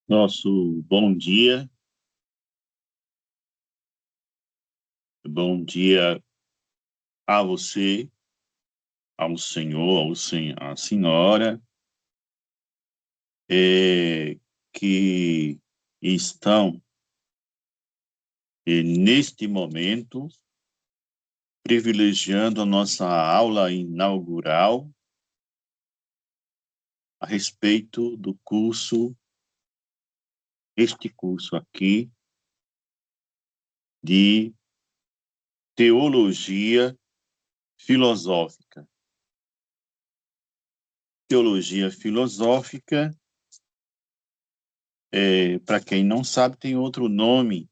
Nosso bom dia a você, ao senhor, à senhora, que estão neste momento privilegiando a nossa aula inaugural a respeito do este curso aqui de Teologia Filosófica. Teologia filosófica, para quem não sabe, tem outro nome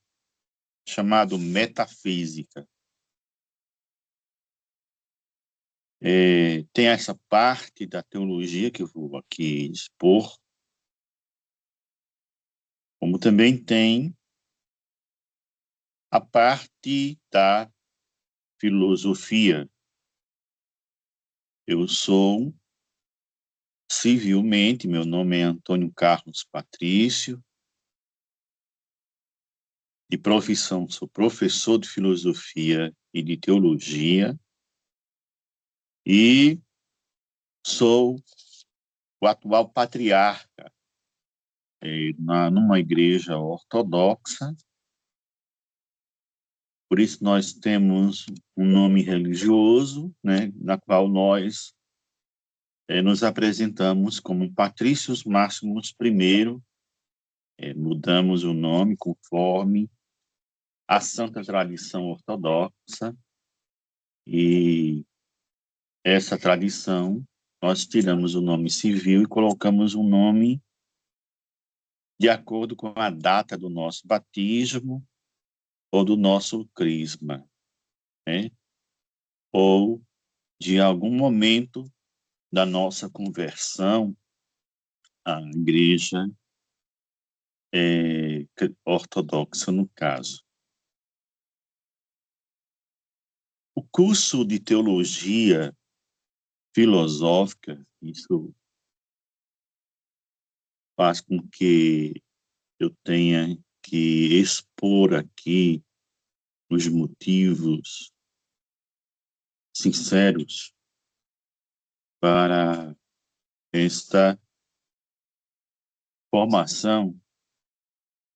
chamado metafísica. Tem essa parte da teologia que eu vou aqui expor, como também tem a parte da filosofia. Eu sou civilmente, meu nome é Antônio Carlos Patrício, de profissão sou professor de filosofia e de teologia, e sou o atual patriarca numa igreja ortodoxa. Por isso nós temos um nome religioso, né, na qual nós nos apresentamos como Patrícios Máximos I. Mudamos o nome conforme a santa tradição ortodoxa, e essa tradição nós tiramos o nome civil e colocamos um nome de acordo com a data do nosso batismo ou do nosso crisma, né? Ou de algum momento da nossa conversão à igreja ortodoxa, no caso. O curso de teologia filosófica, isso faz com que eu tenha que expor aqui os motivos sinceros para esta formação,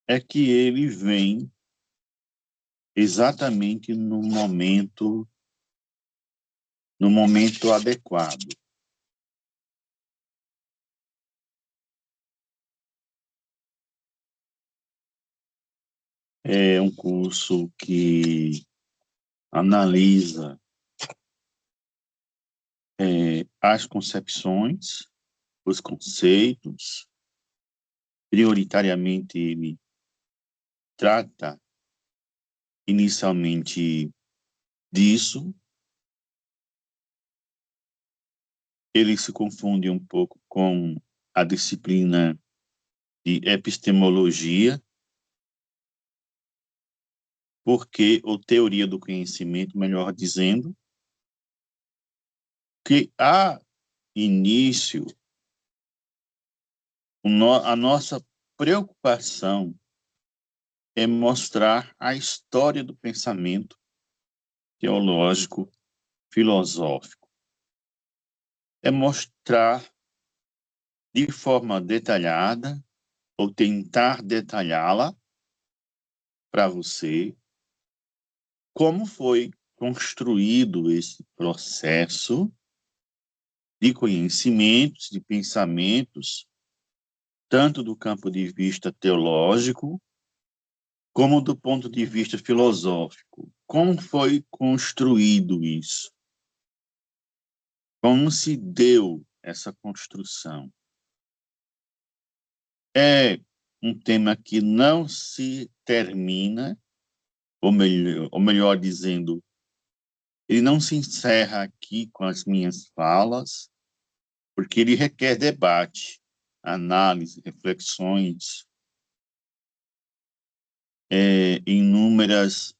é que ele vem exatamente no momento adequado. É um curso que analisa as concepções, os conceitos. Prioritariamente, ele trata inicialmente disso. Ele se confunde um pouco com a disciplina de epistemologia, ou teoria do conhecimento, melhor dizendo, que a início a nossa preocupação é mostrar a história do pensamento teológico filosófico. É mostrar de forma detalhada, ou tentar detalhá-la para você, como foi construído esse processo de conhecimentos, de pensamentos, tanto do campo de vista teológico, como do ponto de vista filosófico. Como foi construído isso? Como se deu essa construção? É um tema que não se termina, ou melhor dizendo, ele não se encerra aqui com as minhas falas, porque ele requer debate, análise, reflexões, inúmeras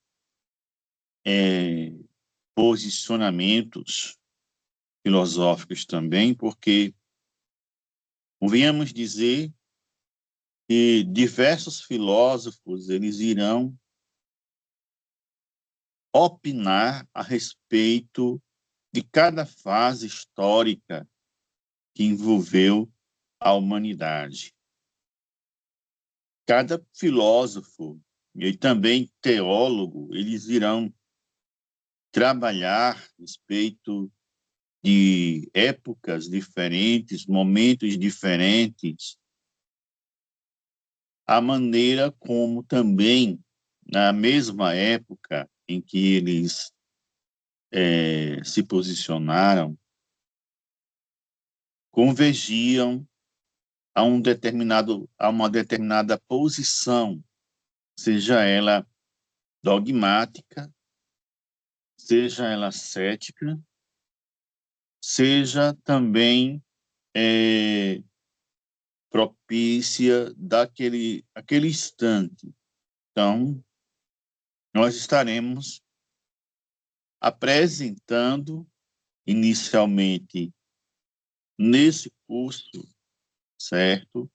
posicionamentos filosóficos também, porque convenhamos dizer que diversos filósofos eles irão opinar a respeito de cada fase histórica que envolveu a humanidade. Cada filósofo e também teólogo, eles irão trabalhar a respeito de épocas diferentes, momentos diferentes, a maneira como também, na mesma época em que eles se posicionaram, convergiam a uma determinada posição, seja ela dogmática, seja ela cética, seja também propícia aquele instante. Então, nós estaremos apresentando inicialmente nesse curso, certo?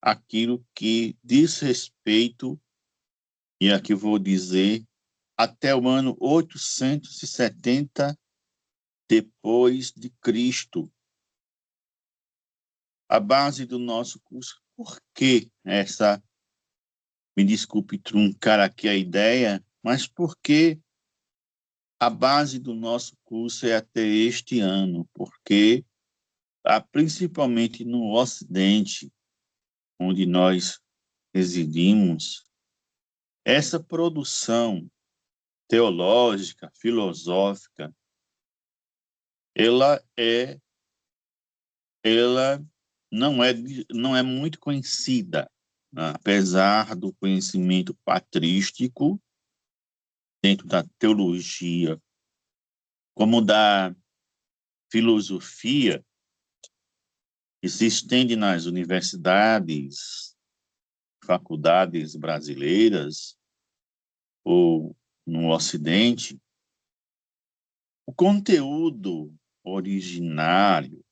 Aquilo que diz respeito, e aqui vou dizer, até o ano 870 depois de Cristo. A base do nosso curso. Por que essa, me desculpe truncar aqui a ideia, mas por que a base do nosso curso é até este ano? Porque, principalmente no Ocidente, onde nós residimos, essa produção teológica, filosófica, ela não é muito conhecida, né? Apesar do conhecimento patrístico dentro da teologia, como da filosofia, que se estende nas universidades, faculdades brasileiras ou no Ocidente, o conteúdo originário,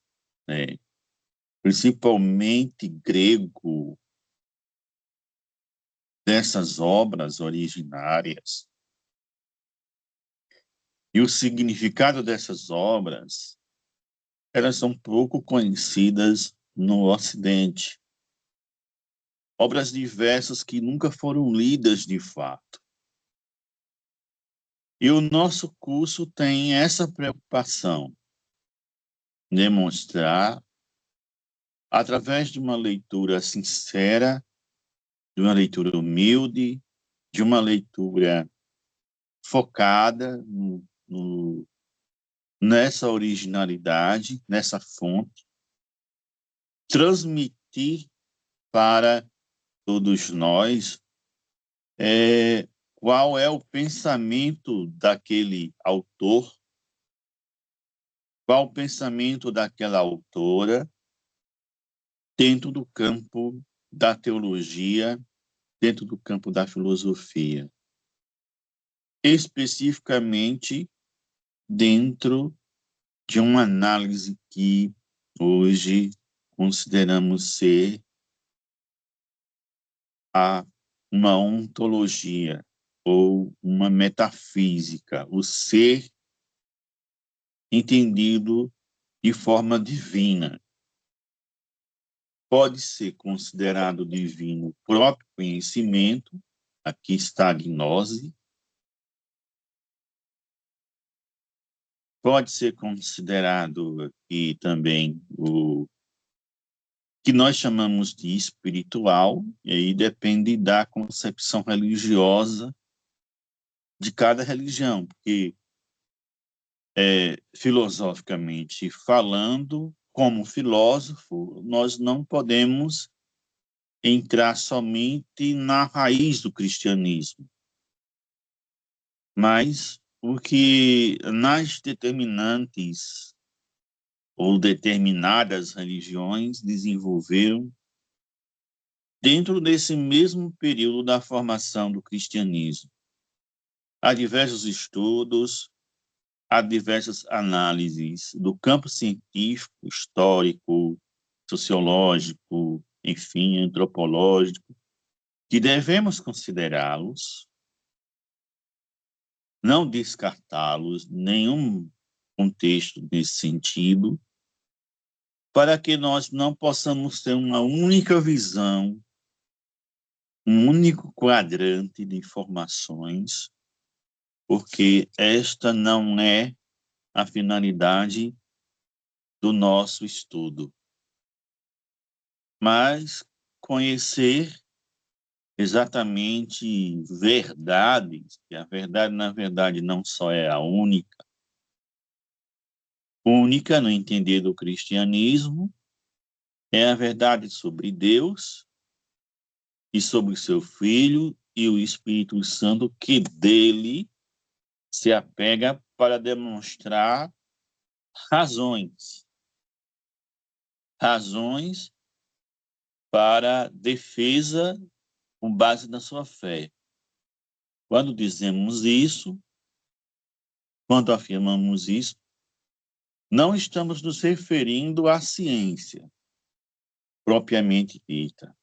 né, principalmente grego, dessas obras originárias, e o significado dessas obras, elas são pouco conhecidas no Ocidente. Obras diversas que nunca foram lidas de fato. E o nosso curso tem essa preocupação, demonstrar, através de uma leitura sincera, de uma leitura humilde, de uma leitura focada nessa originalidade, nessa fonte, transmitir para todos nós qual é o pensamento daquele autor, qual o pensamento daquela autora dentro do campo da teologia, dentro do campo da filosofia, especificamente dentro de uma análise que hoje consideramos ser a uma ontologia ou uma metafísica, o ser entendido de forma divina. Pode ser considerado divino o próprio conhecimento, aqui está a gnose, pode ser considerado aqui também o que nós chamamos de espiritual, e aí depende da concepção religiosa de cada religião, porque filosoficamente falando, como filósofo, nós não podemos entrar somente na raiz do cristianismo, mas o que nas determinantes ou determinadas religiões desenvolveram dentro desse mesmo período da formação do cristianismo. Há diversos estudos, há diversas análises do campo científico, histórico, sociológico, enfim, antropológico, que devemos considerá-los, não descartá-los, nenhum contexto nesse sentido, para que nós não possamos ter uma única visão, um único quadrante de informações, porque esta não é a finalidade do nosso estudo, mas conhecer exatamente verdades, que a verdade, na verdade, não só é a única no entender do cristianismo, é a verdade sobre Deus e sobre o seu Filho e o Espírito Santo, que dele se apega para demonstrar razões, razões para defesa com base na sua fé. Quando dizemos isso, quando afirmamos isso, não estamos nos referindo à ciência propriamente dita,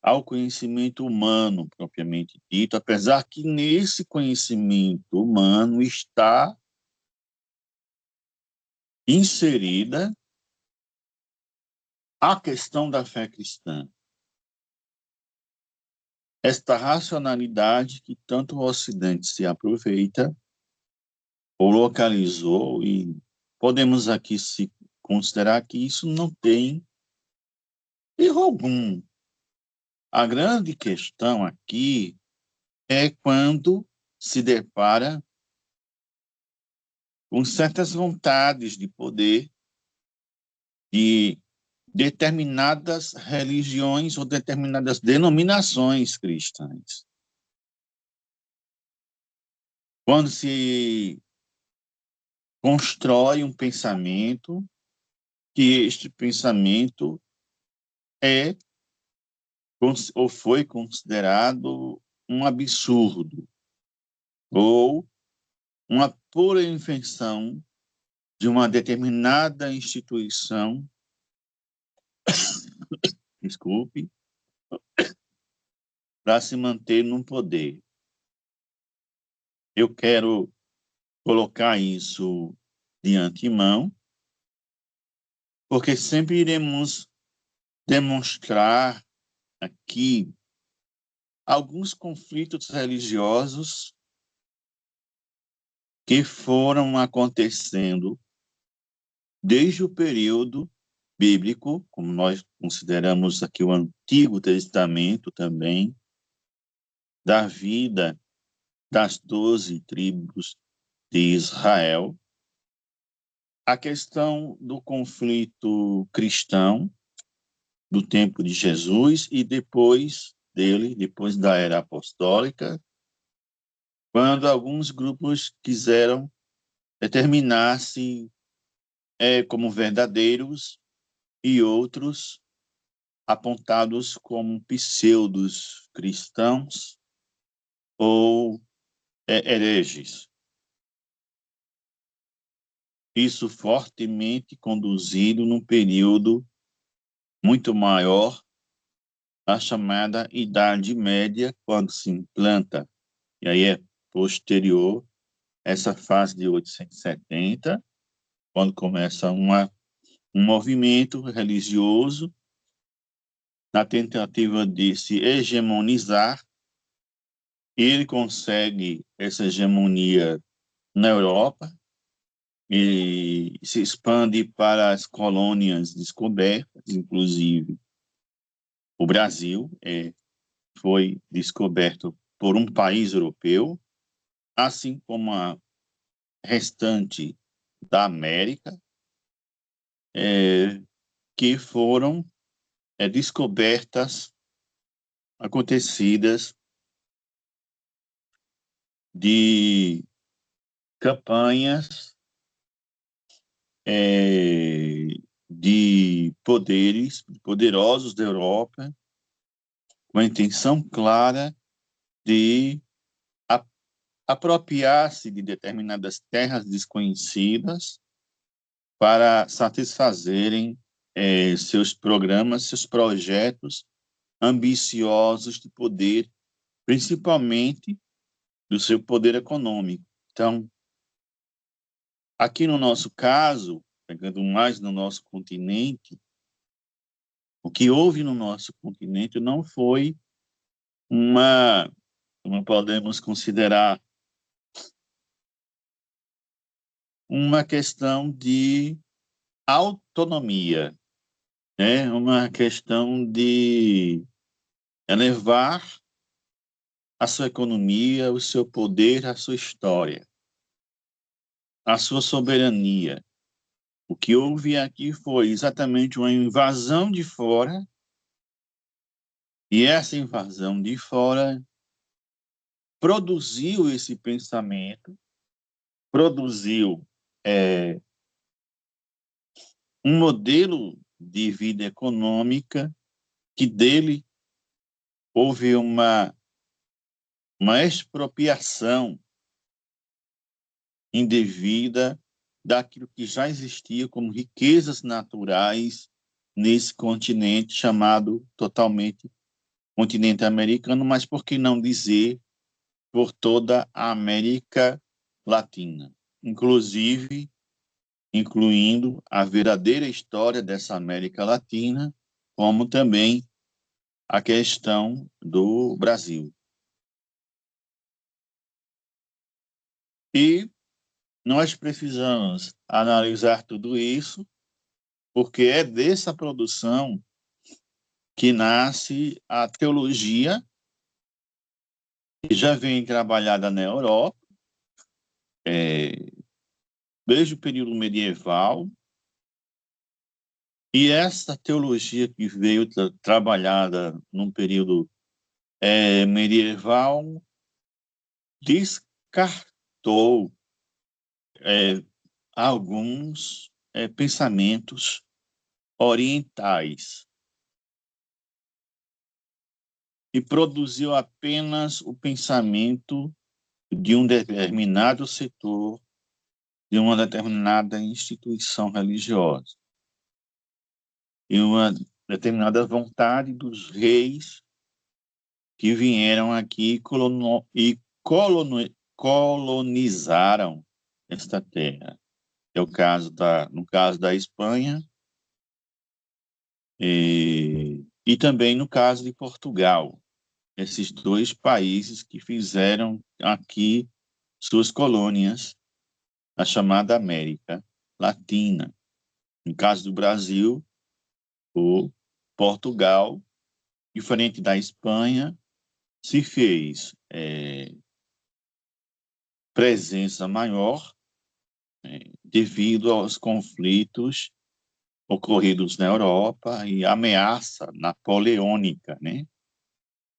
ao conhecimento humano propriamente dito, apesar que nesse conhecimento humano está inserida a questão da fé cristã. Esta racionalidade que tanto o Ocidente se aproveita ou localizou, e podemos aqui se considerar que isso não tem erro algum. A grande questão aqui é quando se depara com certas vontades de poder de determinadas religiões ou determinadas denominações cristãs. Quando se constrói um pensamento, que este pensamento é ou foi considerado um absurdo, ou uma pura invenção de uma determinada instituição, desculpe, para se manter no poder. Eu quero colocar isso de antemão, porque sempre iremos demonstrar aqui alguns conflitos religiosos que foram acontecendo desde o período bíblico, como nós consideramos aqui o Antigo Testamento também, da vida das 12 tribos de Israel, a questão do conflito cristão do tempo de Jesus e depois dele, depois da era apostólica, quando alguns grupos quiseram determinar-se como verdadeiros e outros apontados como pseudos cristãos ou hereges. Isso fortemente conduzido num período muito maior a chamada Idade Média, quando se implanta, e aí é posterior, essa fase de 870, quando começa um movimento religioso na tentativa de se hegemonizar. Ele consegue essa hegemonia na Europa e se expande para as colônias descobertas, inclusive o Brasil foi descoberto por um país europeu, assim como a restante da América, que foram descobertas acontecidas de campanhas de poderes poderosos da Europa, com a intenção clara de apropriar-se de determinadas terras desconhecidas para satisfazerem seus programas, seus projetos ambiciosos de poder, principalmente do seu poder econômico. Então, aqui no nosso caso, pegando mais no nosso continente, o que houve no nosso continente não foi como podemos considerar, uma questão de autonomia, né? Uma questão de elevar a sua economia, o seu poder, a sua história, a sua soberania. O que houve aqui foi exatamente uma invasão de fora, e essa invasão de fora produziu esse pensamento, produziu um modelo de vida econômica que dele houve uma expropriação indevida daquilo que já existia como riquezas naturais nesse continente chamado totalmente continente americano, mas por que não dizer por toda a América Latina, inclusive incluindo a verdadeira história dessa América Latina, como também a questão do Brasil. E nós precisamos analisar tudo isso, porque é dessa produção que nasce a teologia, que já vem trabalhada na Europa, desde o período medieval, e essa teologia que veio trabalhada no período medieval descartou alguns pensamentos orientais e produziu apenas o pensamento de um determinado setor, de uma determinada instituição religiosa, e uma determinada vontade dos reis que vieram aqui e colonizaram esta terra. É o caso no caso da Espanha e também no caso de Portugal. Esses dois países que fizeram aqui suas colônias, a chamada América Latina. No caso do Brasil, o Portugal, diferente da Espanha, se fez presença maior devido aos conflitos ocorridos na Europa e a ameaça napoleônica, né?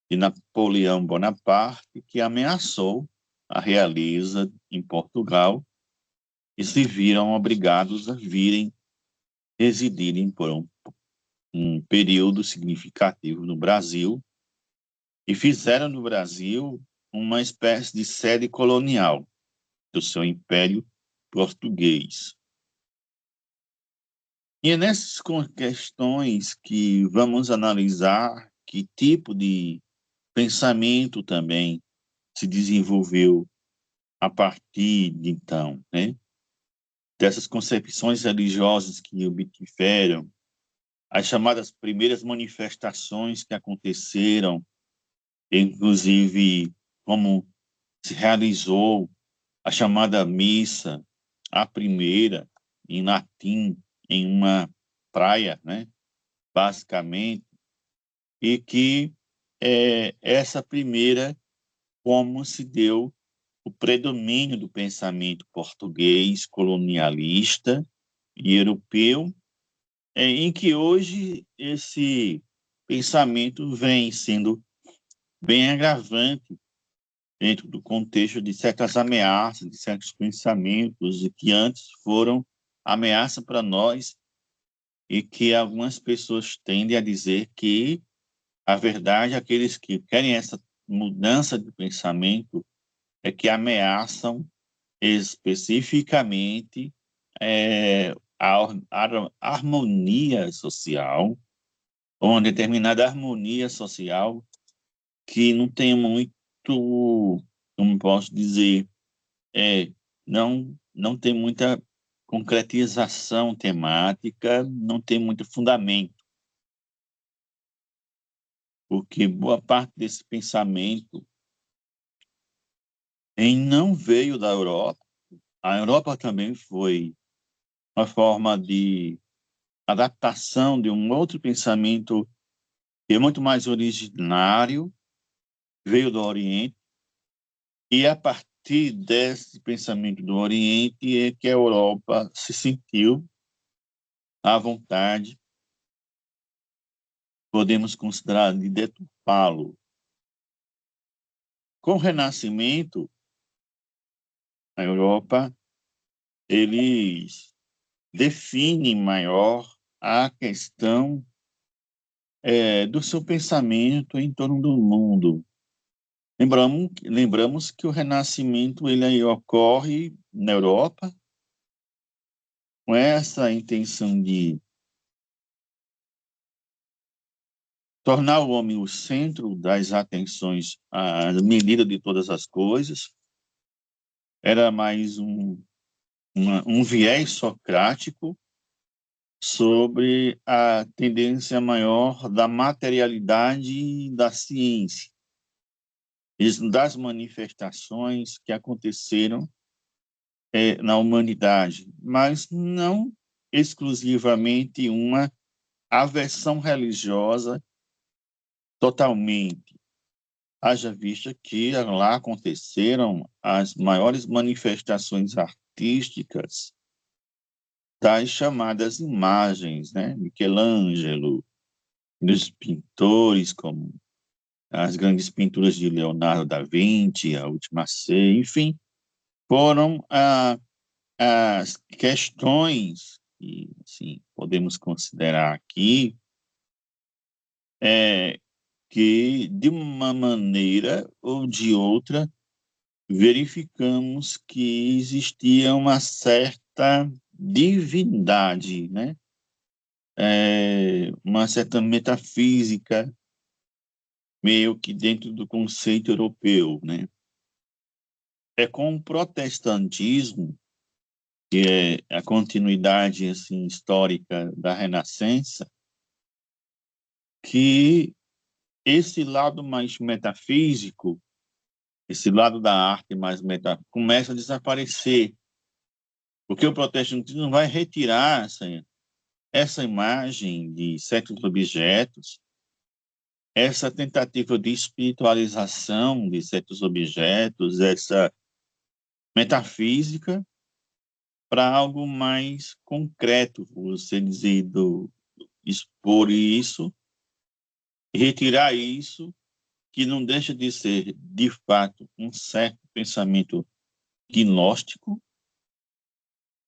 De Napoleão Bonaparte, que ameaçou a realeza em Portugal e se viram obrigados a virem residirem por um período significativo no Brasil e fizeram no Brasil uma espécie de sede colonial do seu império português. E é nessas questões que vamos analisar que tipo de pensamento também se desenvolveu a partir de então, né? Dessas concepções religiosas que obtiveram, as chamadas primeiras manifestações que aconteceram, inclusive como se realizou a chamada missa, a primeira, em latim, em uma praia, né? Basicamente, e que essa primeira, como se deu o predomínio do pensamento português, colonialista e europeu, em que hoje esse pensamento vem sendo bem agravante dentro do contexto de certas ameaças, de certos pensamentos e que antes foram ameaça para nós e que algumas pessoas tendem a dizer que a verdade, aqueles que querem essa mudança de pensamento é que ameaçam especificamente a harmonia social, ou uma determinada harmonia social que não tem muito, como posso dizer, não tem muita concretização temática, não tem muito fundamento, porque boa parte desse pensamento não veio da Europa. A Europa também foi uma forma de adaptação de um outro pensamento que é muito mais originário, veio do Oriente, e a partir desse pensamento do Oriente é que a Europa se sentiu à vontade, podemos considerar de deturpá-lo. Com o Renascimento, a Europa, eles definem maior a questão do seu pensamento em torno do mundo. Lembramos que o Renascimento ele aí ocorre na Europa com essa intenção de tornar o homem o centro das atenções à medida de todas as coisas. Era mais um viés socrático sobre a tendência maior da materialidade e da ciência, das manifestações que aconteceram na humanidade, mas não exclusivamente uma aversão religiosa totalmente. Haja vista que lá aconteceram as maiores manifestações artísticas das chamadas imagens, né? Michelangelo, dos pintores como as grandes pinturas de Leonardo da Vinci, a Última Ceia, enfim, foram as questões que, assim, podemos considerar aqui que, de uma maneira ou de outra, verificamos que existia uma certa divindade, né? Uma certa metafísica, meio que dentro do conceito europeu, né? É com o protestantismo, que é a continuidade assim, histórica da Renascença, que esse lado mais metafísico, esse lado da arte mais metafísico, começa a desaparecer, porque o protestantismo vai retirar essa imagem de certos objetos, essa tentativa de espiritualização de certos objetos, essa metafísica, para algo mais concreto, você dizer, expor isso, retirar isso, que não deixa de ser, de fato, um certo pensamento gnóstico,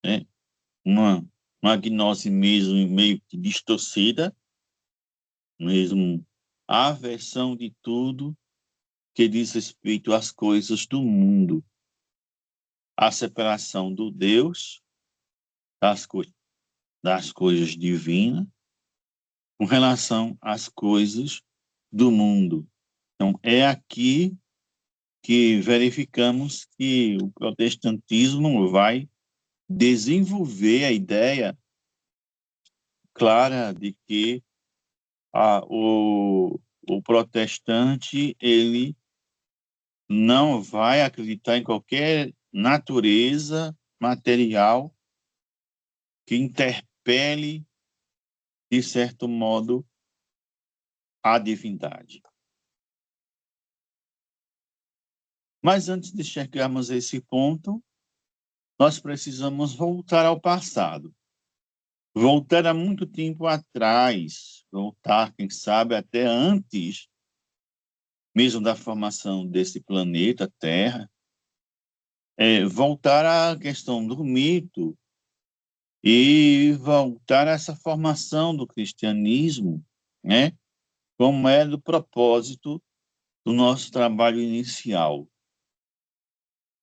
né? uma gnose mesmo meio que distorcida, mesmo a aversão de tudo que diz respeito às coisas do mundo, a separação do Deus das, das coisas divinas com relação às coisas do mundo. Então, é aqui que verificamos que o protestantismo vai desenvolver a ideia clara de que o protestante ele não vai acreditar em qualquer natureza material que interpele, de certo modo, a divindade. Mas antes de chegarmos a esse ponto, nós precisamos voltar ao passado. Voltar a muito tempo atrás, voltar, quem sabe, até antes mesmo da formação desse planeta Terra, voltar à questão do mito e voltar a essa formação do cristianismo, né? Como é do propósito do nosso trabalho inicial.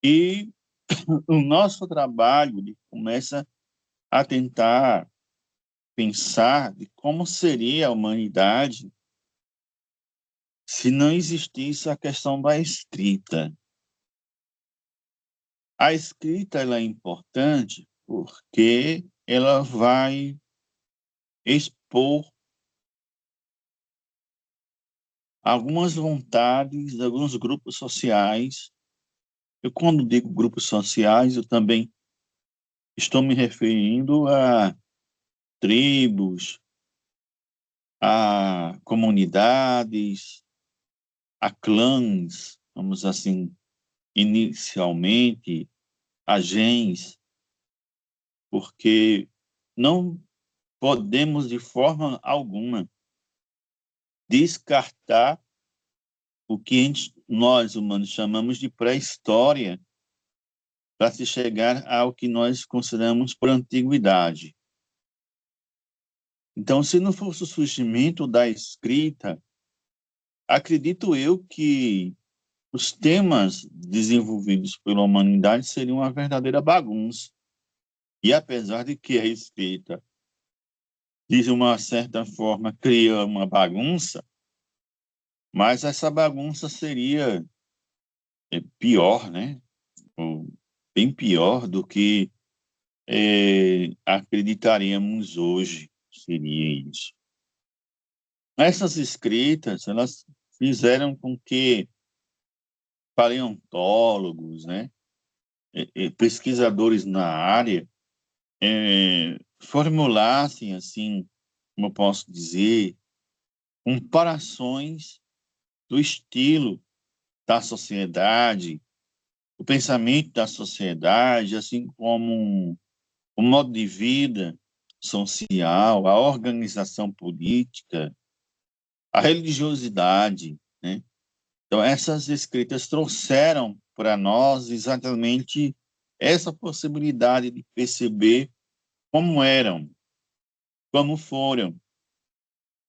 E o nosso trabalho começa a tentar pensar de como seria a humanidade se não existisse a questão da escrita. A escrita ela é importante porque ela vai expor algumas vontades de alguns grupos sociais. Eu, quando digo grupos sociais, eu também estou me referindo a tribos, a comunidades, a clãs, vamos assim, inicialmente, a gens, porque não podemos de forma alguma descartar o que nós humanos chamamos de pré-história para se chegar ao que nós consideramos por antiguidade. Então, se não fosse o surgimento da escrita, acredito eu que os temas desenvolvidos pela humanidade seriam uma verdadeira bagunça. E apesar de que a escrita, de uma certa forma, cria uma bagunça, mas essa bagunça seria pior, né? Ou bem pior do que acreditaríamos hoje, seria isso. Essas escritas, elas fizeram com que paleontólogos, né, pesquisadores na área, formulassem, assim, como eu posso dizer, comparações do estilo da sociedade, o pensamento da sociedade, assim como o modo de vida social, a organização política, a religiosidade, né? Então, essas escritas trouxeram para nós exatamente essa possibilidade de perceber como eram, como foram,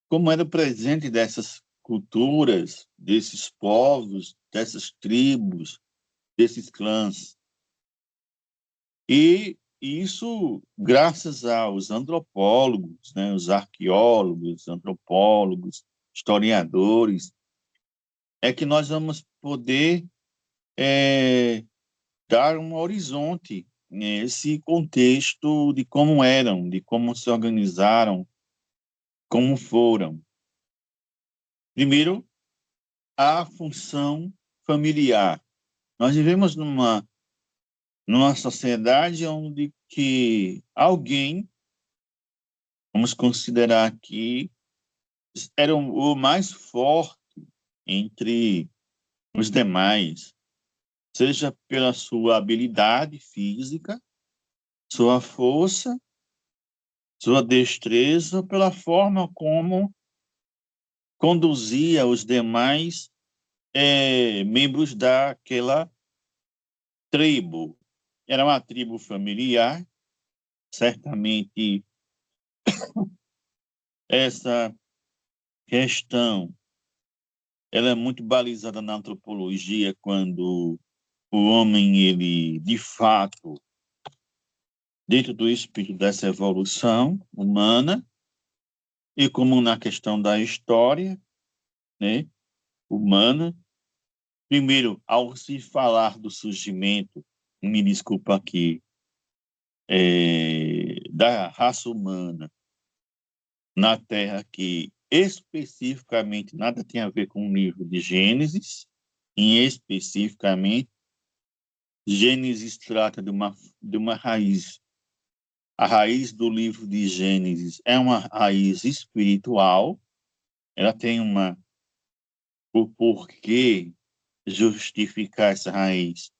como era o presente dessas culturas, desses povos, dessas tribos, desses clãs. E isso, graças aos antropólogos, né, os arqueólogos, antropólogos, historiadores, é que nós vamos poder dar um horizonte nesse contexto de como eram, de como se organizaram, como foram. Primeiro, a função familiar. Nós vivemos numa sociedade onde que alguém, vamos considerar que era o mais forte entre os demais, seja pela sua habilidade física, sua força, sua destreza, pela forma como conduzia os demais membros daquela tribo. Era uma tribo familiar, certamente essa questão ela é muito balizada na antropologia quando o homem ele de fato dentro do espírito dessa evolução humana e como na questão da história né, humana. Primeiro, ao se falar do surgimento, me desculpa aqui, da raça humana na Terra, que especificamente nada tem a ver com o livro de Gênesis, e especificamente, Gênesis trata de uma raiz. A raiz do livro de Gênesis é uma raiz espiritual, ela tem o porquê justificar essa raiz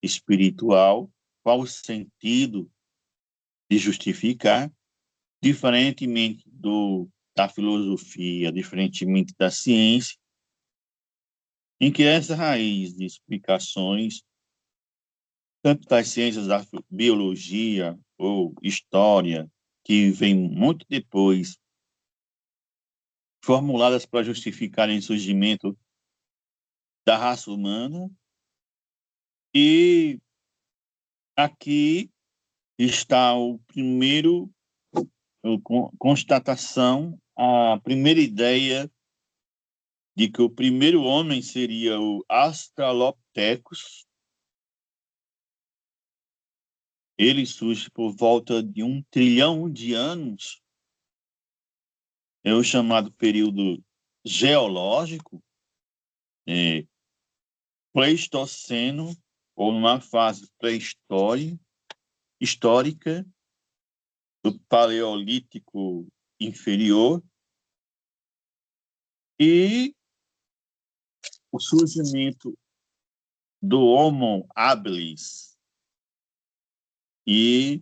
espiritual, qual o sentido de justificar, diferentemente da filosofia, diferentemente da ciência, em que essa raiz de explicações, tanto das ciências da biologia ou história, que vem muito depois, formuladas para justificarem o surgimento da raça humana, e aqui está o primeiro constatação, a primeira ideia de que o primeiro homem seria o Australopithecus. Ele surge por volta de 1 trilhão de anos, é o chamado período geológico, é, Pleistoceno, ou numa fase histórica, do Paleolítico inferior, e o surgimento do Homo habilis, e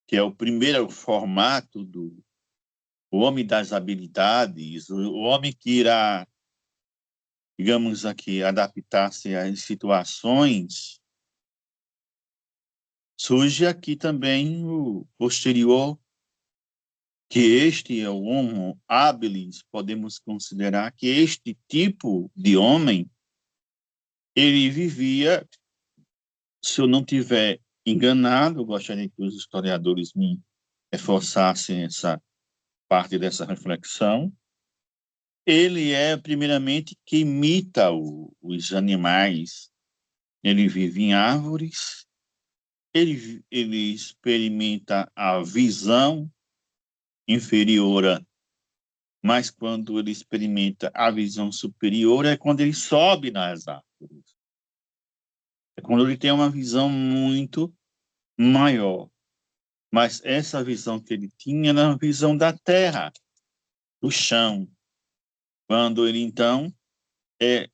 que é o primeiro formato do homem das habilidades, o homem que irá, digamos aqui, adaptar-se às situações. Surge aqui também o posterior, que este é o Homo habilis. Podemos considerar que este tipo de homem, ele vivia, se eu não tiver enganado, gostaria que os historiadores me reforçassem essa parte dessa reflexão. Ele é, primeiramente, que imita os animais. Ele vive em árvores, ele experimenta a visão inferior, mas quando ele experimenta a visão superior é quando ele sobe nas árvores. É quando ele tem uma visão muito maior. Mas essa visão que ele tinha era a visão da terra, do chão. Quando ele, então,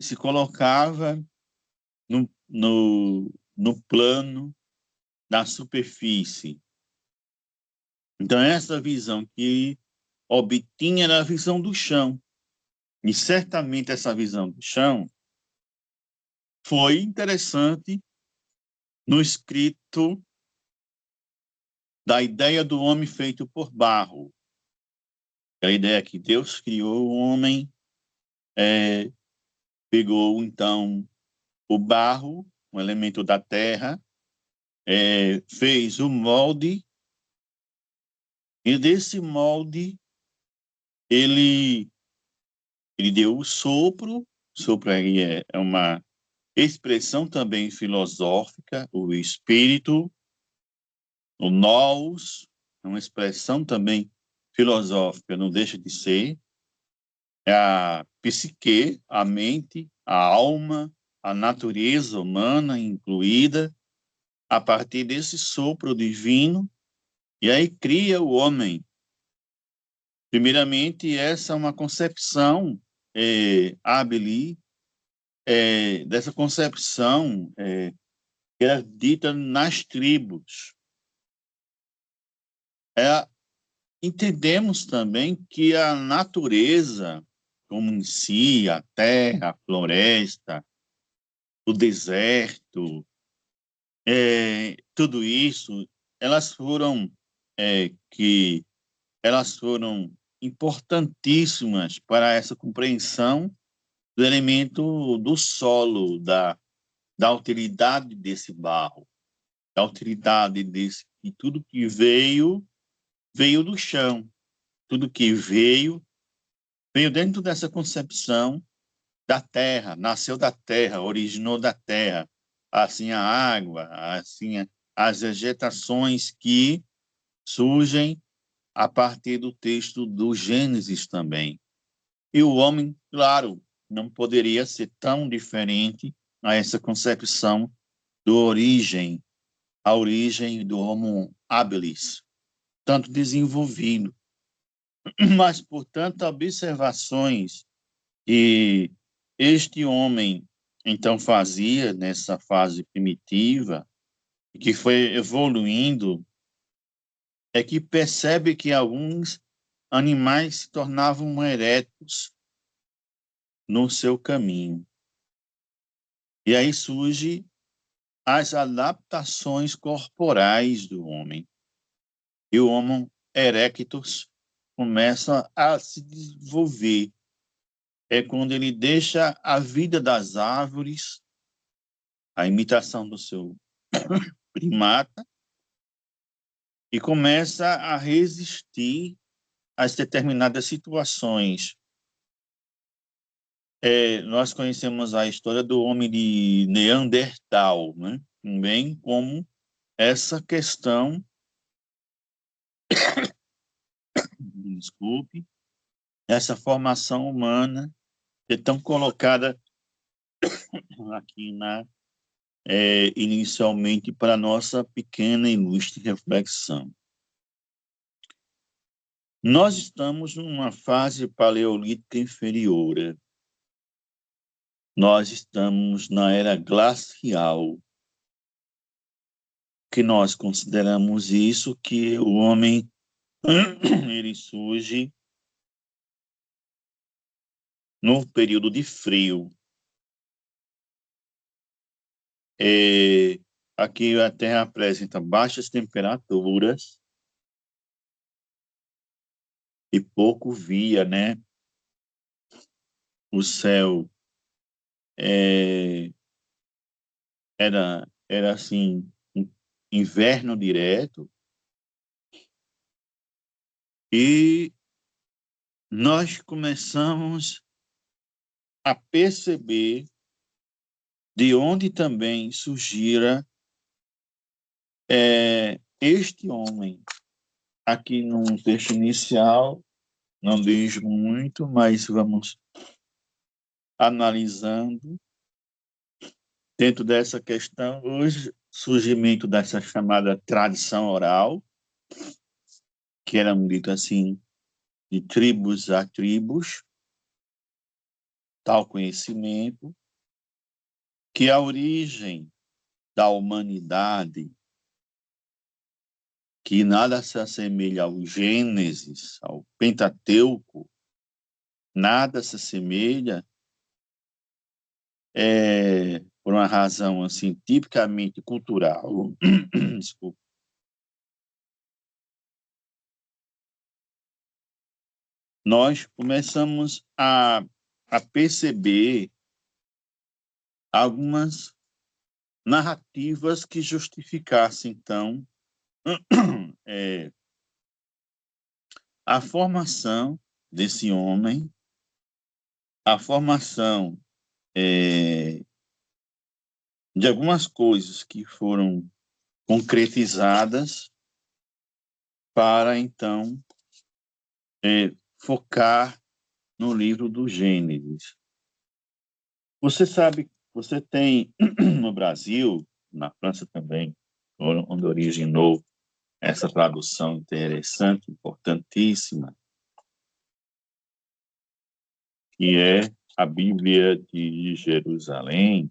se colocava no plano da superfície. Então, essa visão que obtinha era a visão do chão. E certamente essa visão do chão foi interessante no escrito da ideia do homem feito por barro. A ideia que Deus criou o homem, pegou, então, o barro, um elemento da terra, fez o molde, e desse molde ele deu o sopro. Sopro aí é uma expressão também filosófica, o espírito, o nous, é uma expressão também filosófica, não deixa de ser, é a psique, a mente, a alma, a natureza humana incluída, a partir desse sopro divino, e aí cria o homem. Primeiramente, essa é uma concepção, Abeli, dessa concepção que era dita nas tribos. Entendemos também que a natureza, como em si, a terra, a floresta, o deserto, tudo isso, elas foram elas foram importantíssimas para essa compreensão do elemento do solo, da utilidade desse barro, da utilidade desse, e tudo que veio do chão, tudo que veio veio dentro dessa concepção da terra, nasceu da terra, originou da terra, assim a água, assim as vegetações que surgem a partir do texto do Gênesis também. E o homem, claro, não poderia ser tão diferente a essa concepção do origem, a origem do Homo habilis, tanto desenvolvido. Mas, por tantas observações que este homem então fazia nessa fase primitiva, que foi evoluindo, é que percebe que alguns animais se tornavam eretos no seu caminho. E aí surge as adaptações corporais do homem. E o Homo erectus começa a se desenvolver. É quando ele deixa a vida das árvores, a imitação do seu primata, e começa a resistir às determinadas situações. Nós conhecemos a história do homem de Neandertal, né? Também como essa questão, desculpe, essa formação humana é tão colocada aqui inicialmente para nossa pequena e ilustre reflexão. Nós estamos numa fase paleolítica inferior. Nós estamos na era glacial, que nós consideramos isso, que o homem ele surge no período de frio. Aqui a Terra apresenta baixas temperaturas e pouco via, né? O céu era assim, inverno direto, e nós começamos a perceber de onde também surgira este homem. Aqui no texto inicial, não diz muito, mas vamos analisando dentro dessa questão o surgimento dessa chamada tradição oral, que era dito assim, de tribos a tribos, tal conhecimento, que a origem da humanidade, que nada se assemelha ao Gênesis, ao Pentateuco, nada se assemelha, por uma razão assim tipicamente cultural. Desculpa. Nós começamos a perceber algumas narrativas que justificassem, então, a formação desse homem, a formação de algumas coisas que foram concretizadas para, então, focar no livro do Gênesis. Você sabe, você tem no Brasil, na França também, onde originou essa tradução interessante, importantíssima, que é a Bíblia de Jerusalém,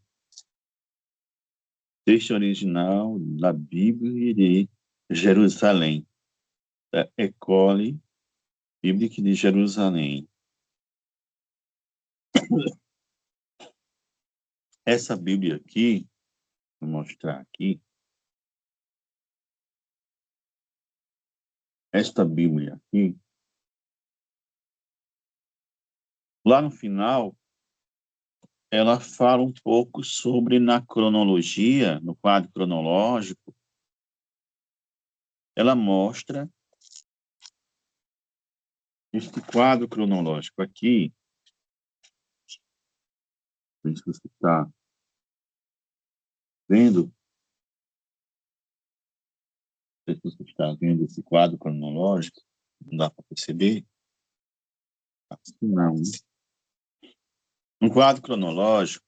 texto original da Bíblia de Jerusalém, da École Bíblica de Jerusalém. Essa Bíblia aqui, vou mostrar aqui, esta Bíblia aqui, lá no final, ela fala um pouco sobre, na cronologia, no quadro cronológico, ela mostra Este quadro cronológico aqui, não sei se você está vendo, não sei se você está vendo esse quadro cronológico, não dá para perceber? Acho que não, né? Um quadro cronológico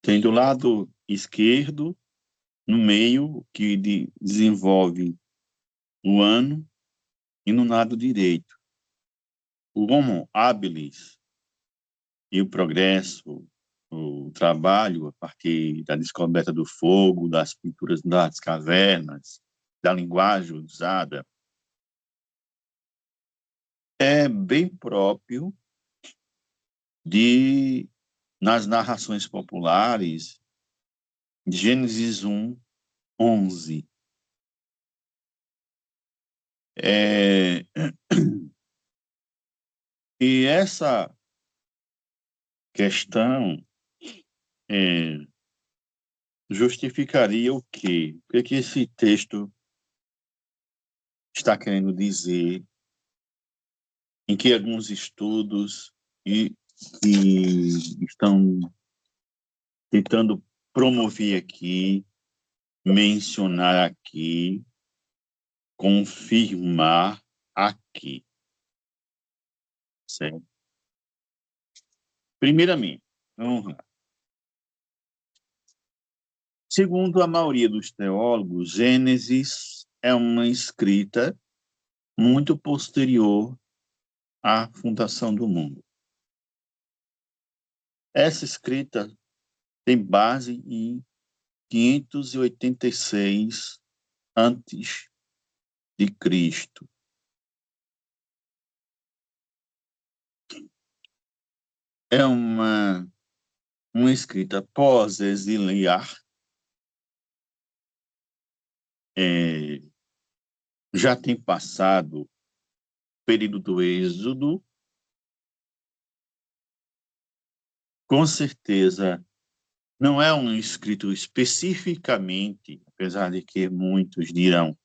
tem do lado esquerdo, no meio, que desenvolve o ano, e no lado direito, o Homo habilis e o progresso, o trabalho a partir da descoberta do fogo, das pinturas das cavernas, da linguagem usada, é bem próprio de, nas narrações populares, Gênesis 1, 11. É, e essa questão é, justificaria o quê? O que esse texto está querendo dizer, em que alguns estudos e estão tentando promover aqui, mencionar aqui, confirmar aqui, certo? Primeiramente, vamos lá. Segundo a maioria dos teólogos, Gênesis é uma escrita muito posterior à fundação do mundo. Essa escrita tem base em 586 antes de Cristo. É uma escrita pós-exiliar, já tem passado o período do Êxodo, com certeza não é um escrito especificamente, apesar de que muitos dirão,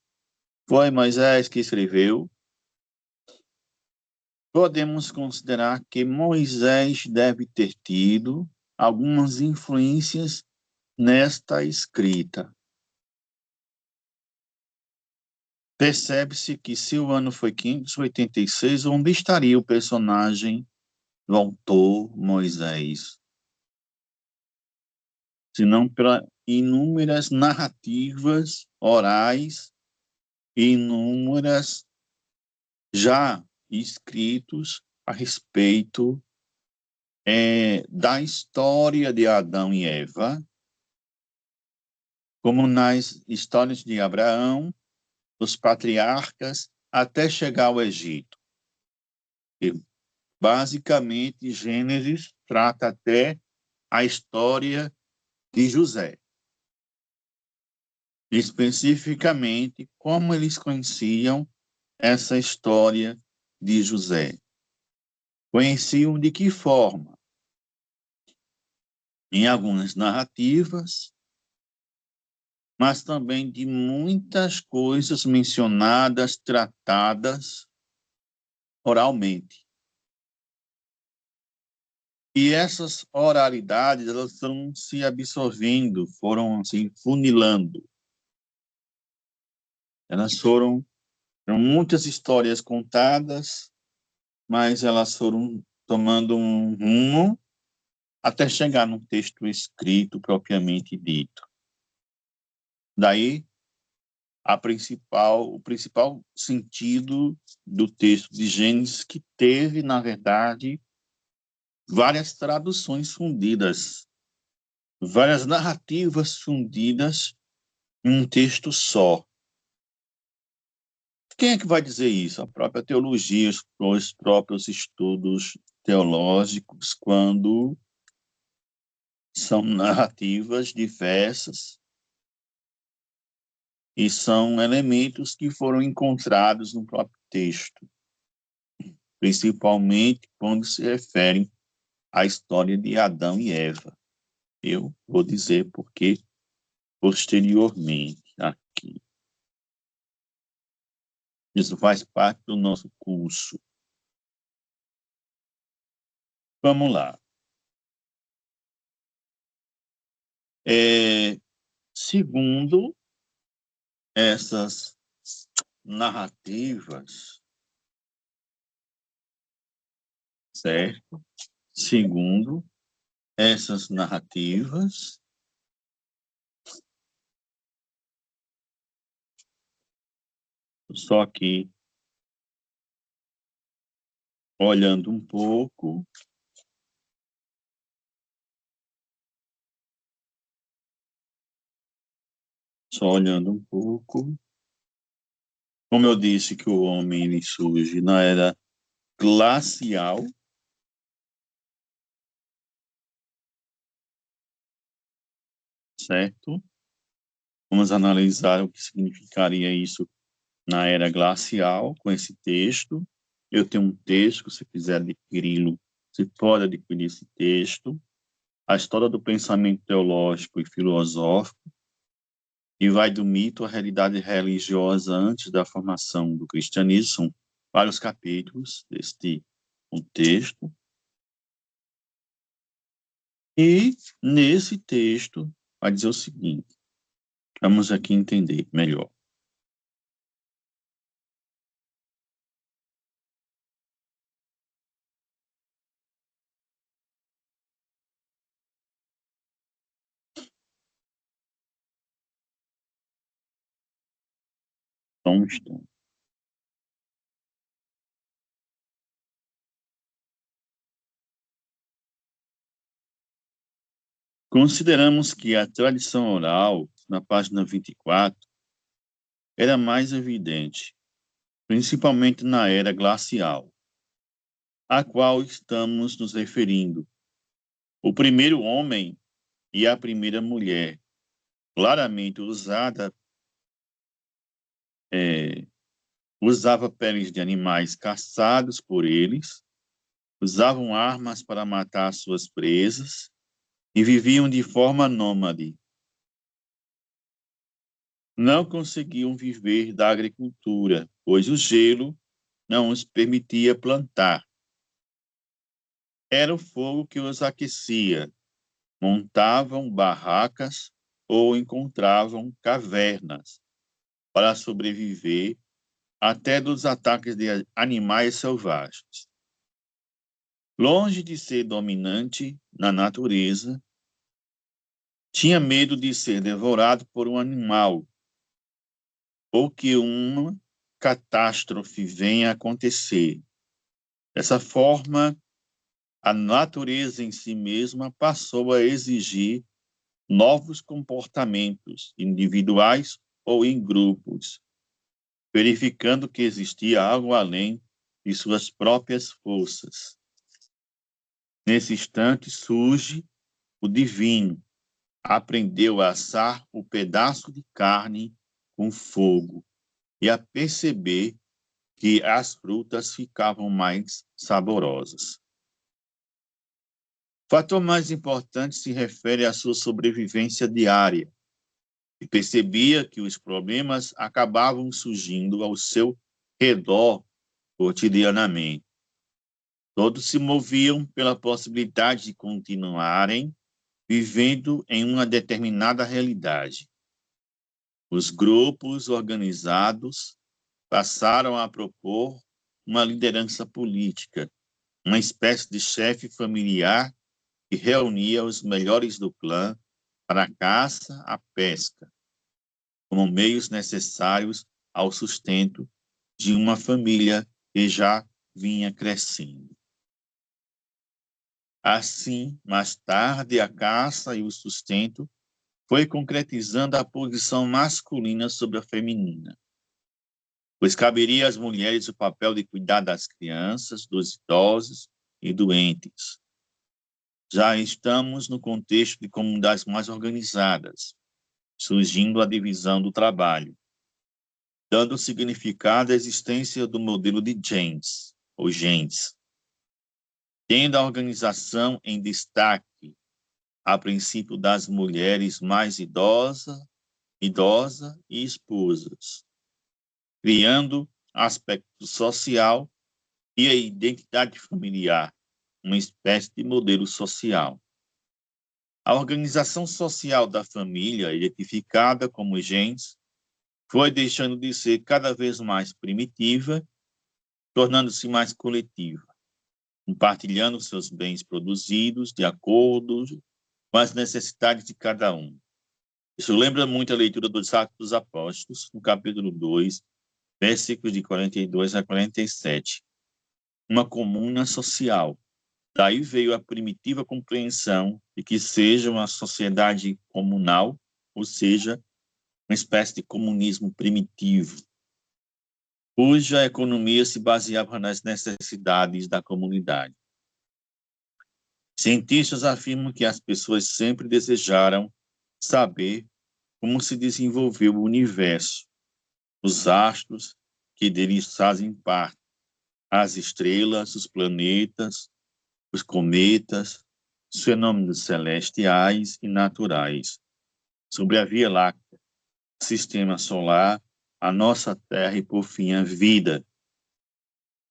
foi Moisés que escreveu, podemos considerar que Moisés deve ter tido algumas influências nesta escrita. Percebe-se que se o ano foi 586, onde estaria o personagem do autor Moisés? Se não pela inúmeras narrativas orais, inúmeras já escritos a respeito da história de Adão e Eva, como nas histórias de Abraão, dos patriarcas, até chegar ao Egito. E, basicamente, Gênesis trata até a história de José. Especificamente, como eles conheciam essa história de José. Conheciam de que forma? Em algumas narrativas, mas também de muitas coisas mencionadas, tratadas oralmente. E essas oralidades, elas estão se absorvendo, foram assim, funilando. Elas foram muitas histórias contadas, mas elas foram tomando um rumo até chegar num texto escrito propriamente dito. Daí o principal sentido do texto de Gênesis, que teve, na verdade, várias traduções fundidas, várias narrativas fundidas em um texto só. Quem é que vai dizer isso? A própria teologia, os próprios estudos teológicos, quando são narrativas diversas e são elementos que foram encontrados no próprio texto, principalmente quando se referem à história de Adão e Eva. Eu vou dizer porque posteriormente aqui. Isso faz parte do nosso curso. Vamos lá. Segundo essas narrativas, certo? Segundo essas narrativas, só que olhando um pouco, só olhando um pouco, como eu disse que o homem ele surge na era glacial, certo? Vamos analisar o que significaria isso na era glacial com esse texto. Eu tenho um texto, se quiser adquiri-lo, você pode adquirir esse texto. A história do pensamento teológico e filosófico, e vai do mito à realidade religiosa antes da formação do cristianismo. São vários capítulos deste texto. E nesse texto vai dizer o seguinte, vamos aqui entender melhor. Só um instante. Consideramos que a tradição oral, na página 24, era mais evidente, principalmente na era glacial, a qual estamos nos referindo. O primeiro homem e a primeira mulher, claramente usava peles de animais caçados por eles, usavam armas para matar suas presas e viviam de forma nômade. Não conseguiam viver da agricultura, pois o gelo não os permitia plantar. Era o fogo que os aquecia. Montavam barracas ou encontravam cavernas para sobreviver até dos ataques de animais selvagens. Longe de ser dominante na natureza, tinha medo de ser devorado por um animal ou que uma catástrofe venha a acontecer. Dessa forma, a natureza em si mesma passou a exigir novos comportamentos individuais ou em grupos, verificando que existia algo além de suas próprias forças. Nesse instante surge o divino, aprendeu a assar o pedaço de carne com fogo e a perceber que as frutas ficavam mais saborosas. O fator mais importante se refere à sua sobrevivência diária, e percebia que os problemas acabavam surgindo ao seu redor cotidianamente. Todos se moviam pela possibilidade de continuarem vivendo em uma determinada realidade. Os grupos organizados passaram a propor uma liderança política, uma espécie de chefe familiar que reunia os melhores do clã para a caça, a pesca, como meios necessários ao sustento de uma família que já vinha crescendo. Assim, mais tarde, a caça e o sustento foi concretizando a posição masculina sobre a feminina, pois caberia às mulheres o papel de cuidar das crianças, dos idosos e doentes. Já estamos no contexto de comunidades mais organizadas, surgindo a divisão do trabalho, dando significado à existência do modelo de James, ou gens, tendo a organização em destaque a princípio das mulheres mais idosa e esposas, criando aspecto social e a identidade familiar, uma espécie de modelo social. A organização social da família, identificada como gens, foi deixando de ser cada vez mais primitiva, tornando-se mais coletiva, compartilhando seus bens produzidos de acordo com as necessidades de cada um. Isso lembra muito a leitura dos Atos dos Apóstolos, no capítulo 2, versículos de 42 a 47. Uma comuna social. Daí veio a primitiva compreensão de que seja uma sociedade comunal, ou seja, uma espécie de comunismo primitivo, cuja economia se baseava nas necessidades da comunidade. Cientistas afirmam que as pessoas sempre desejaram saber como se desenvolveu o universo, os astros que deles fazem parte, as estrelas, os planetas, os cometas, os fenômenos celestiais e naturais, sobre a Via Láctea, o Sistema Solar, a nossa Terra e, por fim, a vida.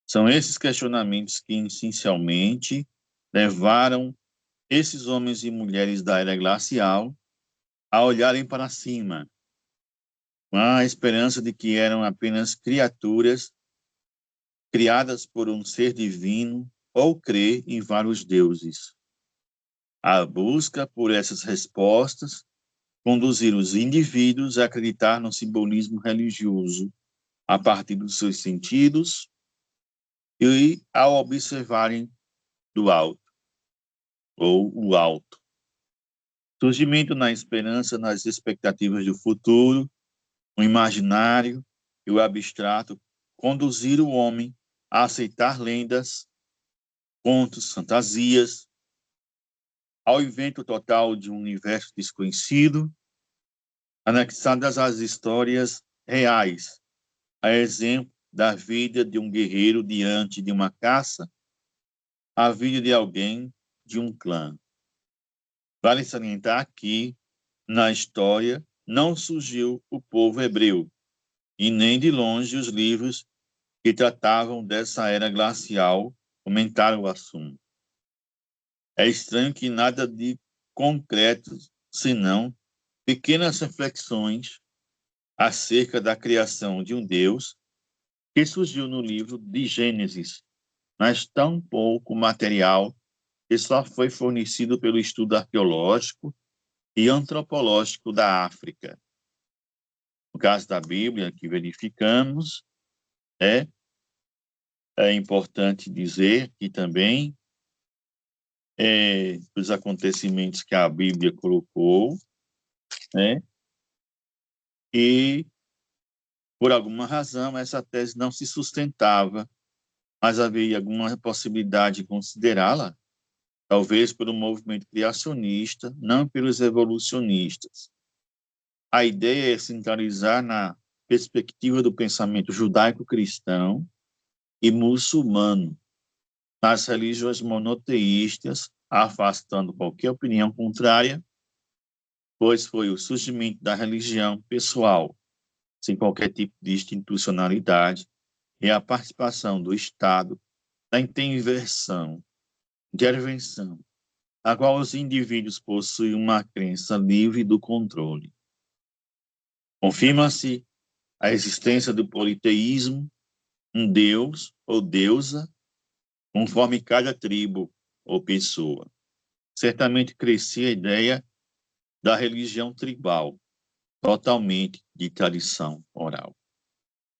São esses questionamentos que, essencialmente, levaram esses homens e mulheres da era glacial a olharem para cima, com a esperança de que eram apenas criaturas criadas por um ser divino ou crer em vários deuses. A busca por essas respostas conduzir os indivíduos a acreditar no simbolismo religioso a partir dos seus sentidos e ao observarem do alto, ou o alto. Surgimento na esperança, nas expectativas do futuro, o imaginário e o abstrato conduzir o homem a aceitar lendas, contos, fantasias, ao invento total de um universo desconhecido, anexadas às histórias reais, a exemplo da vida de um guerreiro diante de uma caça, a vida de alguém de um clã. Vale salientar que, na história, não surgiu o povo hebreu, e nem de longe os livros que tratavam dessa era glacial comentaram o assunto. É estranho que nada de concreto, senão pequenas reflexões acerca da criação de um Deus que surgiu no livro de Gênesis, mas tão pouco material que só foi fornecido pelo estudo arqueológico e antropológico da África. No caso da Bíblia, que verificamos, é importante dizer que também os acontecimentos que a Bíblia colocou, né, e por alguma razão essa tese não se sustentava, mas havia alguma possibilidade de considerá-la, talvez pelo movimento criacionista, não pelos evolucionistas. A ideia é centralizar na perspectiva do pensamento judaico-cristão e muçulmano, nas religiões monoteístas, afastando qualquer opinião contrária, pois foi o surgimento da religião pessoal, sem qualquer tipo de institucionalidade, e a participação do Estado na intervenção, a qual os indivíduos possuem uma crença livre do controle. Confirma-se a existência do politeísmo, um deus ou deusa, conforme cada tribo ou pessoa. Certamente crescia a ideia da religião tribal, totalmente de tradição oral.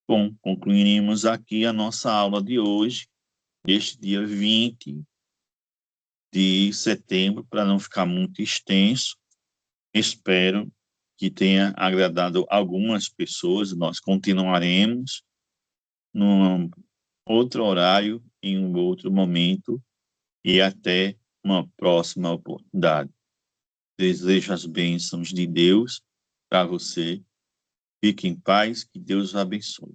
Bom, concluímos aqui a nossa aula de hoje, deste dia 20 de setembro, para não ficar muito extenso. Espero que tenha agradado algumas pessoas. Nós continuaremos num outro horário, em um outro momento, e até uma próxima oportunidade. Desejo as bênçãos de Deus para você. Fique em paz, que Deus o abençoe.